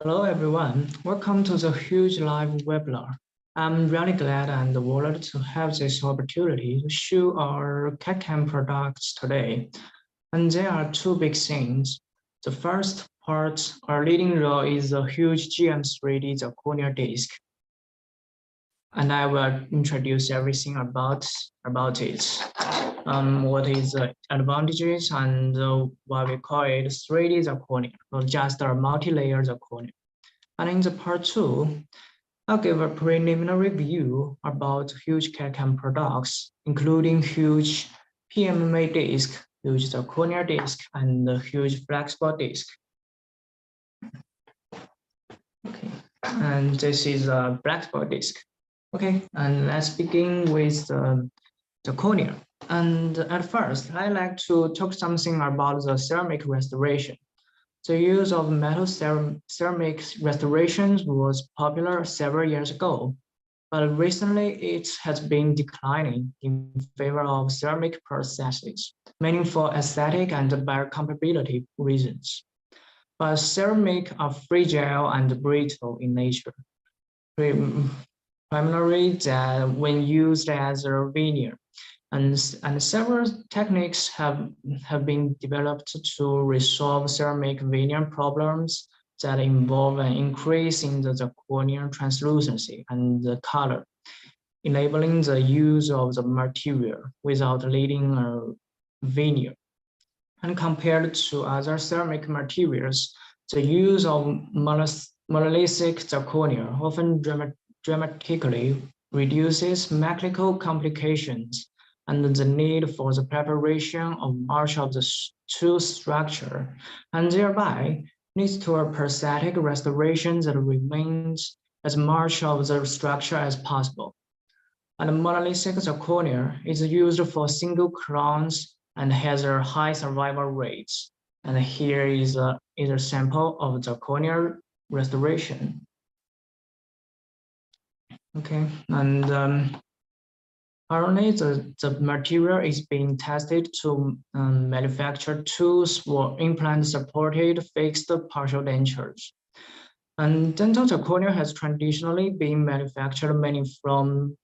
Hello, everyone. Welcome to the huge live webinar. I'm really glad and honored to have this opportunity to show our CAD/CAM products today. And there are two big things. The first part, our leading role is the huge GM-3D Zirconia disk. And I will introduce everything about it. What is the advantages and why we call it 3D zirconia, not just a multi-layer zirconia. And in the part two, I'll give a preliminary view about huge CAD/CAM products, including huge PMMA disk, huge zirconia disk, and the huge flexible disk. Okay, and this is a flexible disk. Okay, and let's begin with the zirconia. And at first, I like to talk something about the ceramic restoration. The use of metal ceramic restorations was popular several years ago, but recently it has been declining in favor of ceramic processes, mainly for aesthetic and biocompatibility reasons. But ceramic are fragile and brittle in nature, primarily when used as a veneer. And several techniques have been developed to resolve ceramic veneer problems that involve an increase in the zirconia translucency and the color, enabling the use of the material without needing a veneer. And compared to other ceramic materials, the use of monolithic zirconia often dramatically reduces mechanical complications and the need for the preparation of much of the tool structure, and thereby leads to a prosthetic restoration that remains as much of the structure as possible. And monolithic zirconia is used for single crowns and has a high survival rates. And here is a sample of zirconia restoration. Okay, and currently, the material is being tested to manufacture tools for implant-supported fixed partial dentures. And dental zirconia has traditionally been manufactured mainly from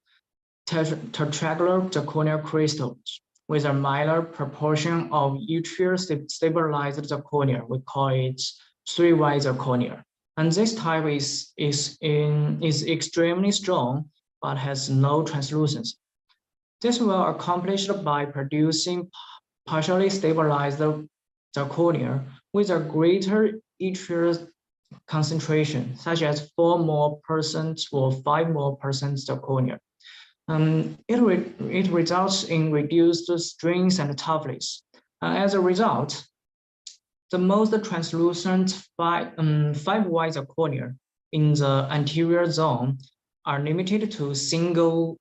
tetragonal zirconia crystals with a minor proportion of yttria-stabilized zirconia. We call it 3Y zirconia. And this type is extremely strong, but has no translucency. This will be accomplished by producing partially stabilized zirconia with a greater yttria concentration, such as 4 more percent or 5 more percent zirconia. It results in reduced strength and toughness. As a result, the most translucent 5Y zirconia in the anterior zone are limited to single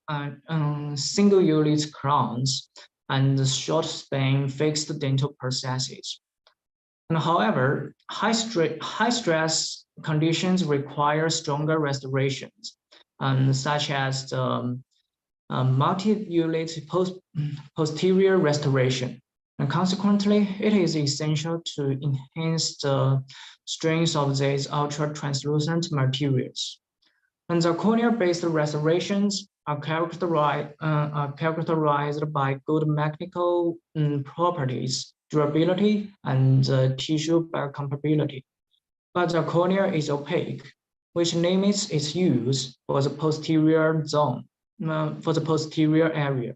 unit crowns and short span fixed dental processes. And however, high stress conditions require stronger restorations, such as the multi-unit posterior restoration. And consequently, it is essential to enhance the strength of these ultra-translucent materials. And zirconia-based restorations are characterized by good mechanical properties, durability, and tissue biocompatibility. But zirconia is opaque, which limits its use for the posterior zone, for the posterior area.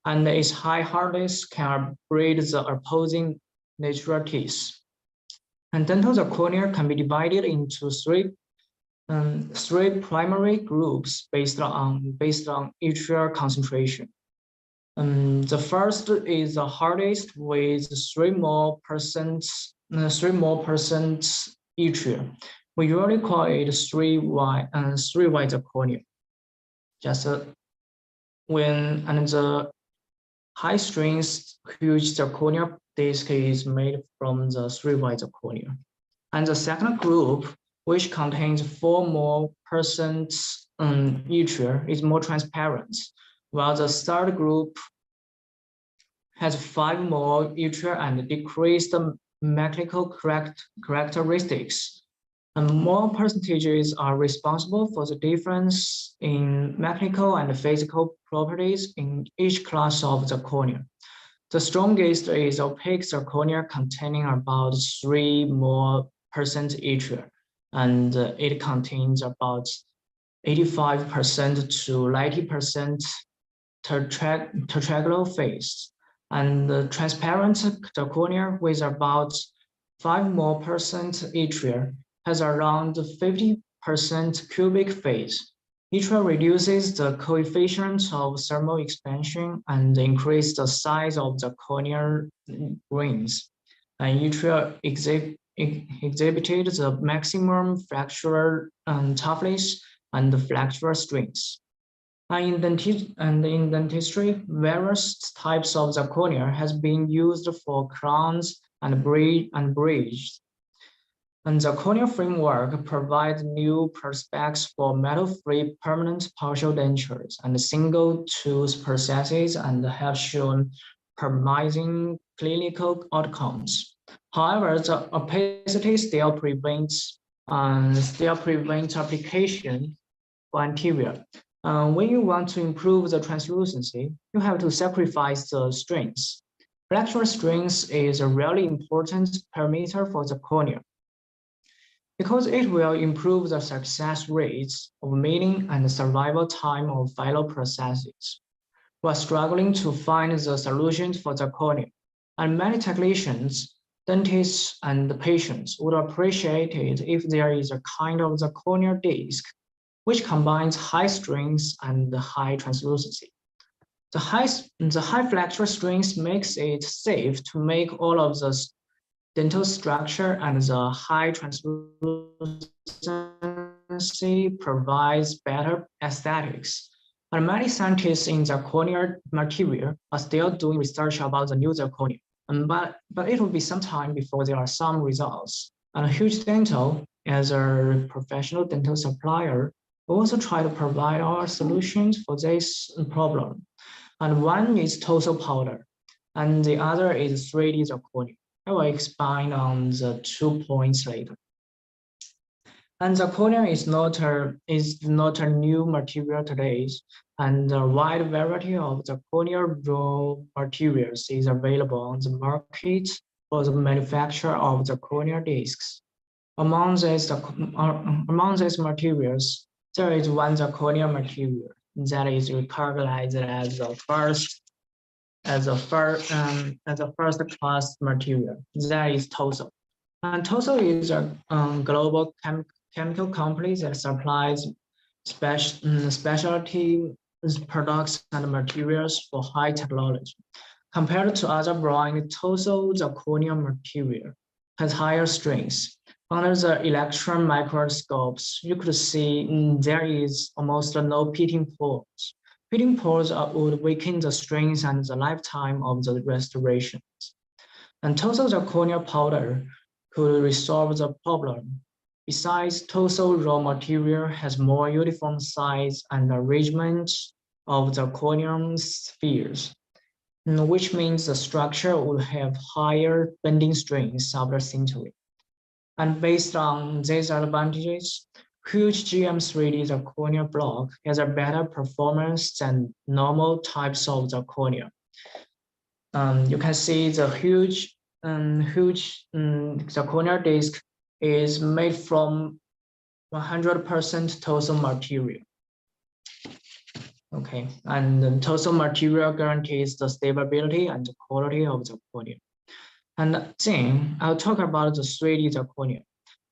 And its high hardness can abrade the opposing natural teeth. And dental zirconia can be divided into three primary groups based on yttria concentration. The first is the hardest with 3 more percent yttria. We usually call it 3Y zirconia. Just when the high strength huge zirconia disc is made from the 3Y zirconia. And the second group, which contains 4 more percent yttria, is more transparent, while the third group has 5 more yttria and decreased mechanical characteristics. And more percentages are responsible for the difference in mechanical and physical properties in each class of the cornea. The strongest is opaque zirconia containing about 3 more percent yttrium, and it contains about 85% to 90% tetragonal phase. And the transparent zirconia with about 5 more percent yttrium has around 50% cubic phase. Yttrium reduces the coefficient of thermal expansion and increases the size of the corneal grains. And yttrium exhibited the maximum fracture toughness and fracture strength. In dentistry, various types of zirconia has been used for crowns and bridges. And the corneal framework provides new prospects for metal-free permanent partial dentures and single-tooth prostheses and have shown promising clinical outcomes. However, the opacity still prevents application for anterior. When you want to improve the translucency, you have to sacrifice the strength. Fracture strength is a really important parameter for the cornea, because it will improve the success rates of milling and the survival time of filo processes. We are struggling to find the solutions for the cornea, and many technicians, dentists, and patients would appreciate it if there is a kind of the corneal disc which combines high strength and high translucency. The high fracture strength makes it safe to make all of the dental structure, and the high translucency provides better aesthetics. And many scientists in the corneal material are still doing research about the new zirconia, but it will be some time before there are some results. And Huge Dental, as a professional dental supplier, we also try to provide our solutions for this problem. And one is Tosoh powder, and the other is 3D zirconia. I will expand on the 2 points later. And zirconia is not a new material today, and a wide variety of zirconia raw materials is available on the market for the manufacture of zirconia discs. Among these materials, there is one zirconia material that is recognized as the first class material. That is Tosoh. And Tosoh is a global chemical company that supplies specialty products and materials for high technology. Compared to other brand, Tosoh zirconia material has higher strength. Under the electron microscopes, you could see there is almost no pitting pores. Pitting pores would weaken the strength and the lifetime of the restorations. And Tosoh zirconia powder could resolve the problem. Besides, Tosoh raw material has more uniform size and arrangement of the corneal spheres, which means the structure would have higher bending strength after sintering. And based on these advantages, Huge GM-3D zirconia block has a better performance than normal types of zirconia. You can see the huge zirconia disc is made from 100% Tosoh material. Okay, and the Tosoh material guarantees the stability and the quality of the zirconia. And then I'll talk about the 3D zirconia.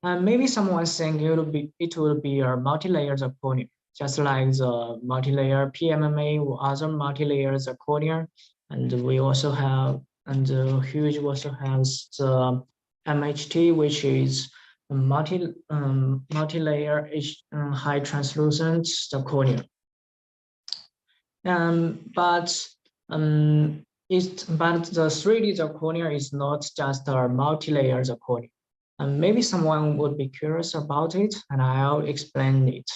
And maybe someone think it will be a multi-layer zirconia, just like the multi-layer PMMA or other multi-layer zirconia. And we also have, and Huge also has the MHT, which is a multi-layer high translucent zirconia. But the 3D zirconia is not just a multi-layer zirconia. And maybe someone would be curious about it, and I'll explain it.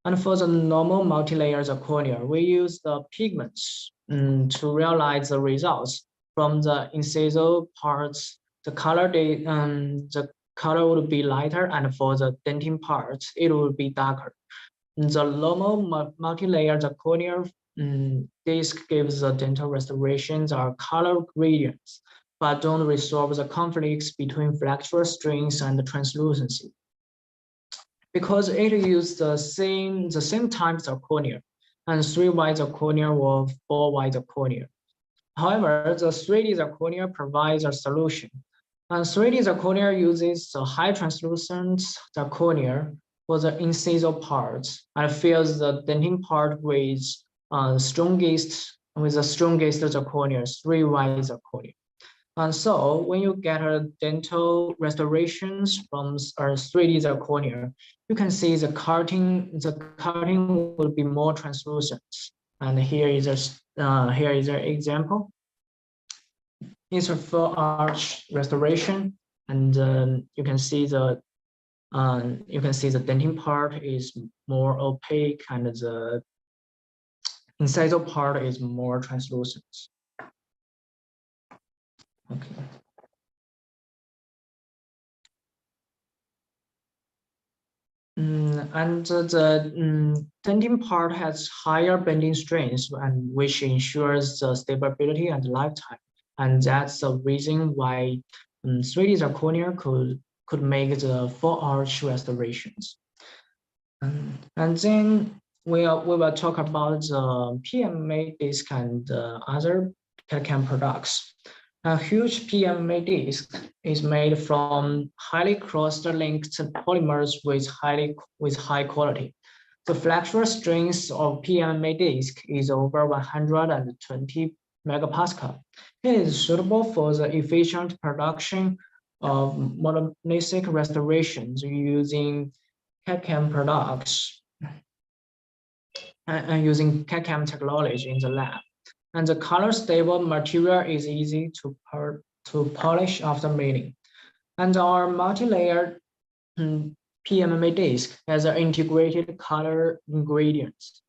And for the normal multi-layer zirconia, we use the pigments to realize the results from the incisional parts. The color would be lighter, and for the dentin part, it would be darker. The normal multi-layer zirconia disc gives the dental restorations are color gradients, but don't resolve the conflicts between flexural strings and translucency. Because it uses the same type zirconia, and 3Y zirconia or 4Y zirconia. However, the 3D zirconia provides a solution. And 3D zirconia uses the high translucent zirconia for the incisal parts and fills the dentin part with the strongest zirconia, 3Y zirconia. And so when you get a dental restorations from 3D zirconia, you can see the cutting will be more translucent. And here is an example. It's a full arch restoration, and you can see the dentin part is more opaque, and the incisal part is more translucent. Okay. And the dentin part has higher bending strength, and which ensures the stability and lifetime. And that's the reason why 3D zirconia could make the full arch restorations. And then we will talk about the PMMA disc and other CAD/CAM products. A huge PMMA disc is made from highly cross-linked polymers with high quality. The flexural strength of PMMA disc is over 120 megapascal. It is suitable for the efficient production of monolithic restorations using CAD/CAM products and using CAD/CAM technology in the lab. And the color-stable material is easy to polish after milling. And our multi-layered PMMA disc has an integrated color ingredients.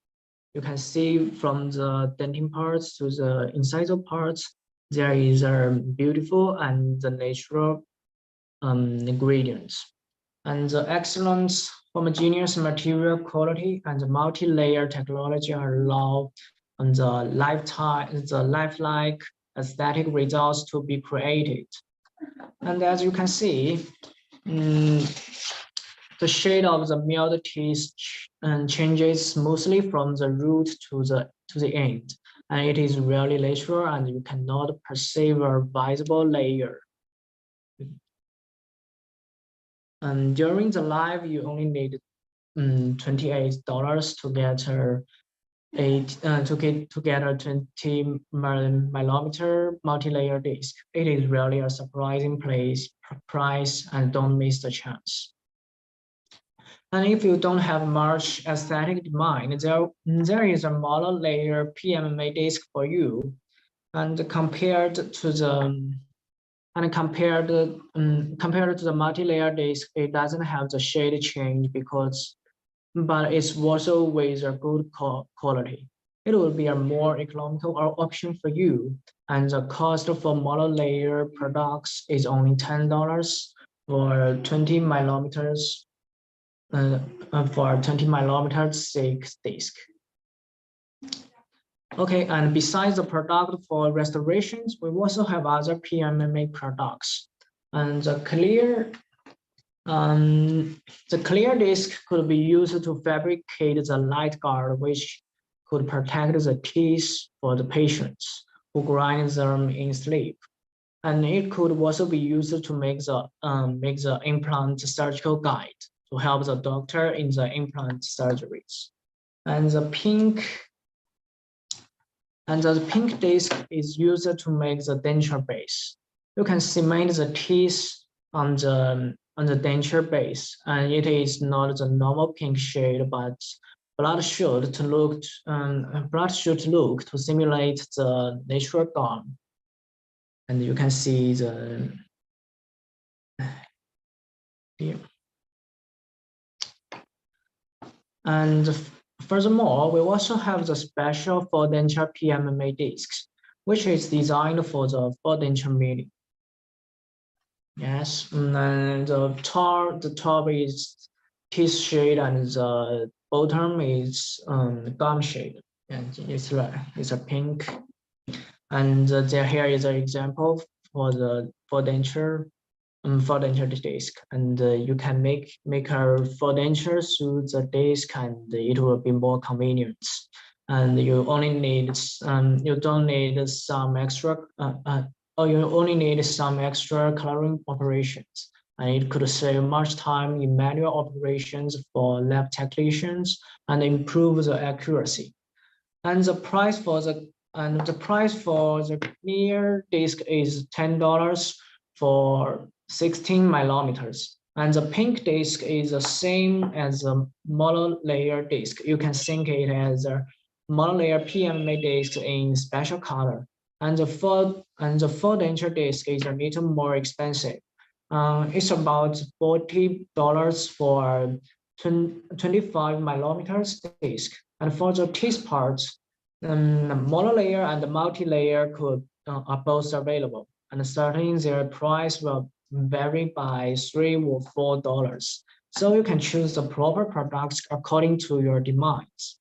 You can see from the dentin parts to the incisal parts, there is a beautiful and the natural ingredients. And the excellent homogeneous material quality and the multi-layer technology allow the lifelike aesthetic results to be created. And as you can see, the shade of the milled teeth changes smoothly from the root to the end, and it is really natural, and you cannot perceive a visible layer. And during the live, you only need $28 to get a 20 millimeter multi-layer disc. It is really a surprising price, and don't miss the chance. And if you don't have much aesthetic demand, there is a mono-layer PMMA disc for you. And compared to the multi-layer disc, it doesn't have the shade change but it's also with a good quality. It will be a more economical option for you. And the cost for mono-layer products is only $10 for 20 millimeters. For 20 millimeters thick disc. Okay, and besides the product for restorations, we also have other PMMA products. And the clear disc could be used to fabricate the light guard, which could protect the teeth for the patients who grind them in sleep. And it could also be used to make the implant surgical guide to help the doctor in the implant surgeries. And the pink disc is used to make the denture base. You can cement the teeth on the denture base, and it is not the normal pink shade, but blood should look to simulate the natural gum. And you can see the here. And furthermore, we also have the special full denture PMMA discs, which is designed for the full denture milling. Yes, and the top is teeth shade and the bottom is gum shade, and it's a pink. And there here is an example for the for denture disc, and you can make a for denture through the disc, and it will be more convenient. And you only need you don't need some extra or you only need some extra coloring operations, and it could save much time in manual operations for lab technicians and improve the accuracy. And the price for the clear disc is $10 for 16 millimeters. And the pink disc is the same as the monolayer disc. You can think it as a monolayer PMMA disc in special color. And the full denture disc is a little more expensive. It's about $40 for 25 millimeters disc. And for the teeth parts, monolayer and multi-layer are both available, and starting their price will vary by $3 or $4. So you can choose the proper products according to your demands.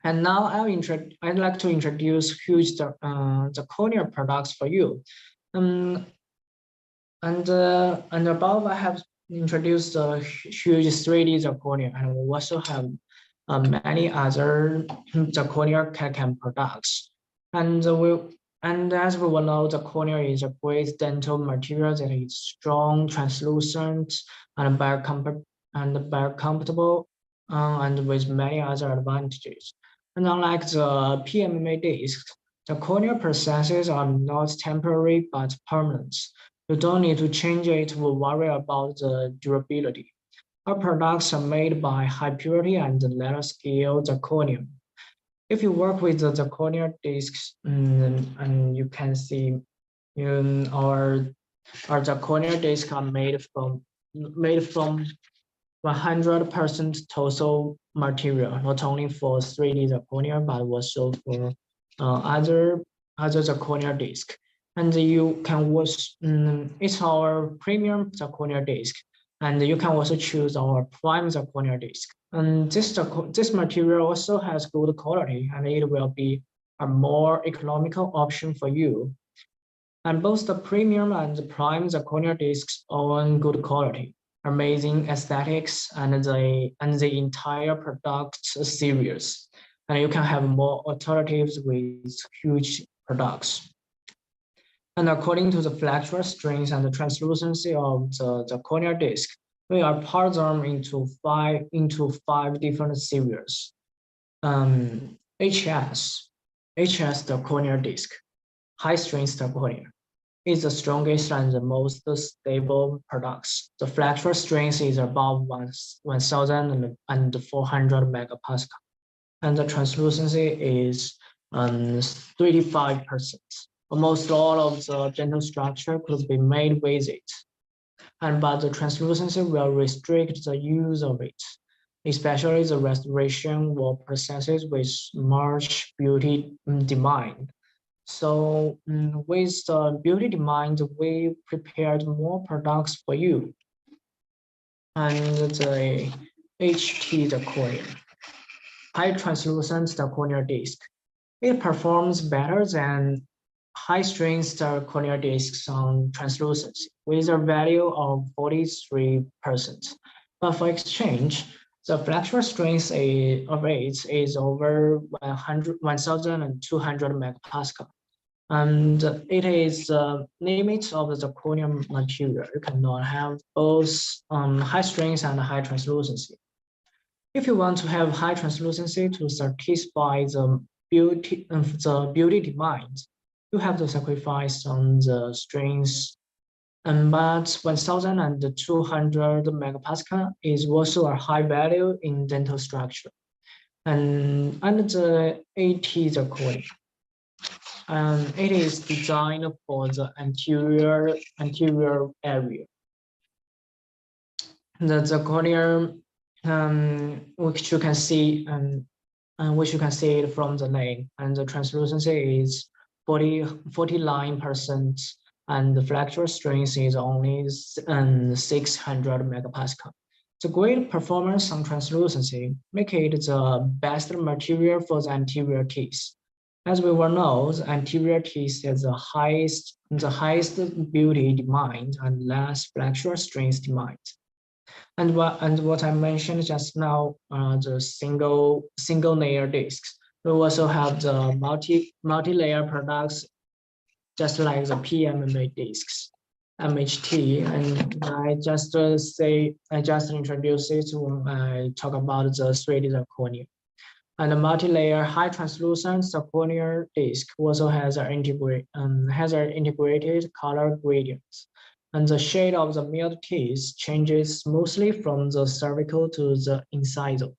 And now I'd like to introduce huge zirconia products for you. And above I have introduced the huge 3D zirconia, and we also have many other zirconia CAD/CAM products. And as we will know, zirconia is a great dental material that is strong, translucent, and biocompatible, and with many other advantages. And unlike the PMMA discs, zirconia processes are not temporary but permanent. You don't need to change it or worry about the durability. Our products are made by high purity and letter scale zirconium. If you work with the zirconia discs, and you can see our zirconia discs are made from 100% Tosoh material, not only for 3D zirconia, but also for other zirconia disc. And you can watch, it's our premium zirconia disc. And you can also choose our prime zirconia disc. And this material also has good quality, and it will be a more economical option for you. And both the premium and the prime zirconia discs own good quality, amazing aesthetics, and the entire product series. And you can have more alternatives with huge products. And according to the flexural strength and the translucency of the zirconia disc, we are part them into five different series. HS zirconia disc, high strength zirconia, is the strongest and the most stable products. The flexural strength is above 1,400 megapascal, and the translucency is 35%. Almost all of the dental structure could be made with it, but the translucency will restrict the use of it, especially the restoration or processes with much beauty demand. So with the beauty demand, we prepared more products for you. And the HT zirconia, high translucent zirconia disc. It performs better than high-strength zirconia discs on translucency with a value of 43%. But for exchange, the flexural strength of it is over 1,200 megapascal. And it is the limit of the zirconia material. You cannot have both high strength and high translucency. If you want to have high translucency to satisfy the beauty demand, you have to sacrifice on the strength. But 1,200 megapascal is also a high value in dental structure. And the AT zirconia, it is designed for the anterior area. The zirconia, which you can see, which you can see it from the name, and the translucency is 49%, and the flexural strength is only 600 megapascal. The great performance on translucency make it the best material for the anterior teeth. As we well know, the anterior teeth has the highest beauty demand and less flexural strength demand. And what I mentioned just now, the single layer discs. We also have the multi-layer products, just like the PMMA discs, MHT. And I just introduced it when I talk about the 3D zirconia. And the multi-layer high translucent zirconia disc also has an integrated color gradients. And the shade of the milled teeth changes smoothly from the cervical to the incisal.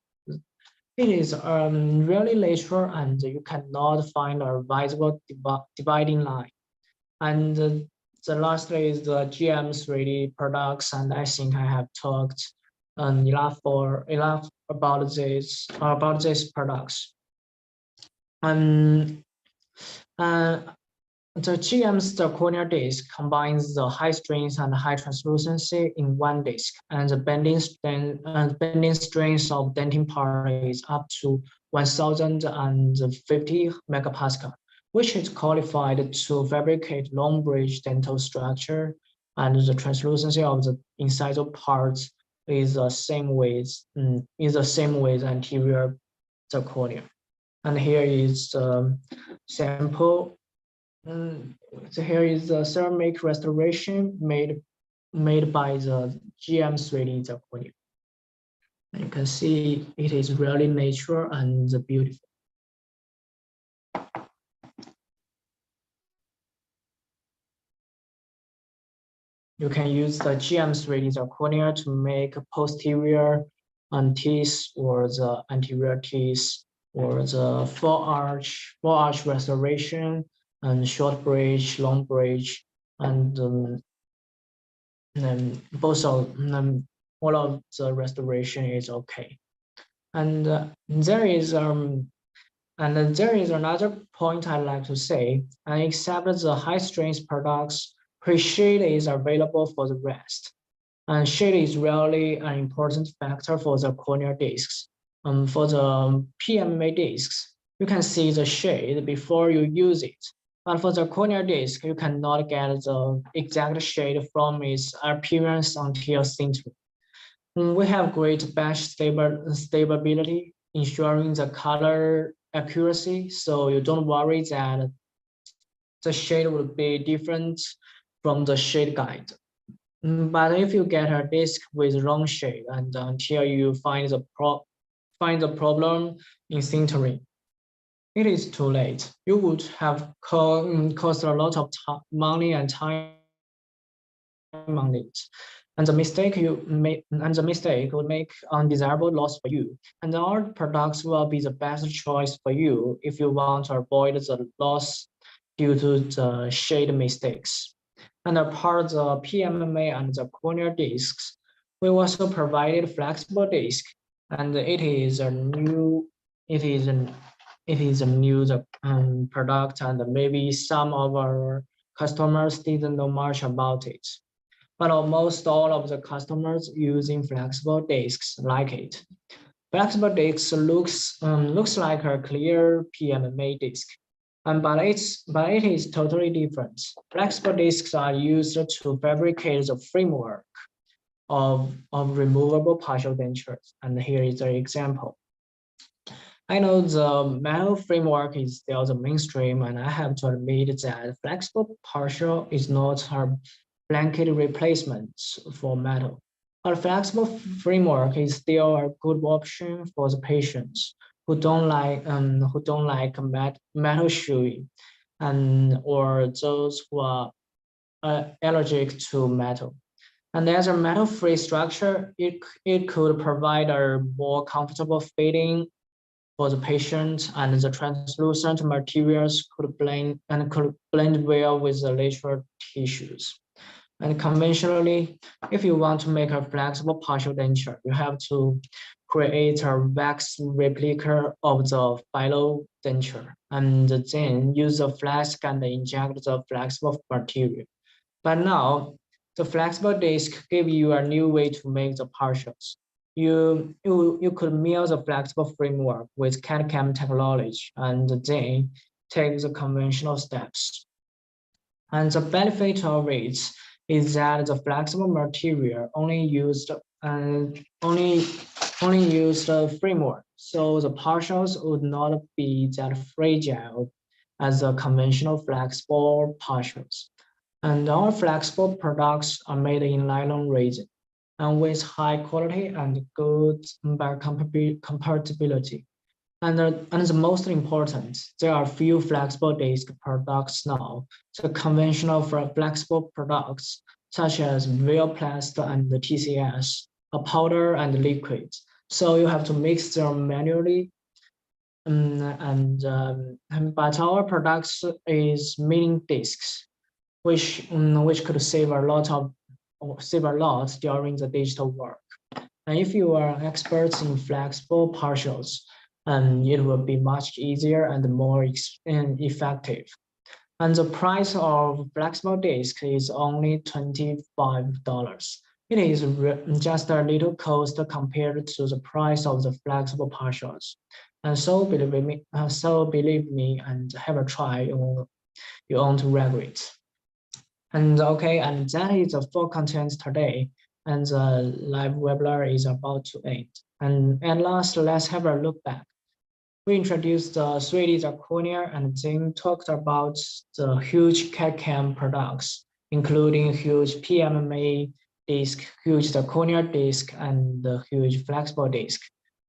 It is really natural, and you cannot find a visible dividing line. And the last is the GM-3D products, and I think I have talked enough about these products. And the GM's zirconia disc combines the high strength and high translucency in one disc, and the bending strength of dentin part is up to 1050 megapascal, which is qualified to fabricate long bridge dental structure, and the translucency of the incisal parts is the same with anterior zirconia. And here is the sample. So here is the ceramic restoration made by the GM-3D zirconia. You can see it is really natural and beautiful. You can use the GM-3D zirconia to make posterior teeth or the anterior teeth or the full arch restoration and short bridge, long bridge, and both of all of the restoration is okay. And there is another point I'd like to say. Except the high strength products, pre-shade is available for the rest. And shade is really an important factor for the corneal discs. For the PMMA discs, you can see the shade before you use it. But for the corneal disc, you cannot get the exact shade from its appearance until sintering. We have great batch stability, ensuring the color accuracy, so you don't worry that the shade will be different from the shade guide. But if you get a disc with wrong shade and until you find the problem in sintering, it is too late. You would have cost a lot of money and time on it. And the mistake would make undesirable loss for you. And our products will be the best choice for you if you want to avoid the loss due to the shade mistakes. And apart the PMMA and the corneal discs, we also provided flexible disc, and it is a new product, and maybe some of our customers didn't know much about it. But almost all of the customers using flexible discs like it. Flexible disc looks like a clear PMMA disc, but it is totally different. Flexible discs are used to fabricate the framework of removable partial dentures, and here is an example. I know the metal framework is still the mainstream, and I have to admit that flexible partial is not a blanket replacement for metal. A flexible framework is still a good option for the patients who don't like metal chewing, or those who are allergic to metal. And as a metal-free structure, it could provide a more comfortable fitting for the patient, and the translucent materials could blend well with the lateral tissues. And conventionally, if you want to make a flexible partial denture, you have to create a wax replica of the filo denture, and then use the flask and inject the flexible material. But now, the flexible disk give you a new way to make the partials. You could mill the flexible framework with CAD/CAM technology and then take the conventional steps. And the benefit of it is that the flexible material only used the framework, so the partials would not be that fragile as the conventional flexible partials. And our flexible products are made in nylon resin and with high quality and good compatibility. And the most important, there are few flexible disk products now. The conventional flexible products, such as Veoplast and the TCS, are powder and liquid. So you have to mix them manually. But our products is milling disks, which could save a lot during the digital work. And if you are experts in flexible partials, it will be much easier and more effective. And the price of flexible disk is only $25. It is just a little cost compared to the price of the flexible partials. And so believe me and have a try, you won't regret. And okay, and that is the full content today. And the live webinar is about to end. And at last, let's have a look back. We introduced the 3D Zirconia and then talked about the huge CAD/CAM products, including huge PMMA disk, huge Zirconia disk, and the huge flexible disk.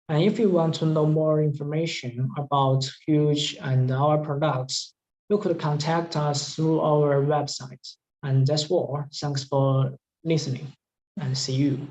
And if you want to know more information about huge and our products, you could contact us through our website. And that's all. Thanks for listening and see you.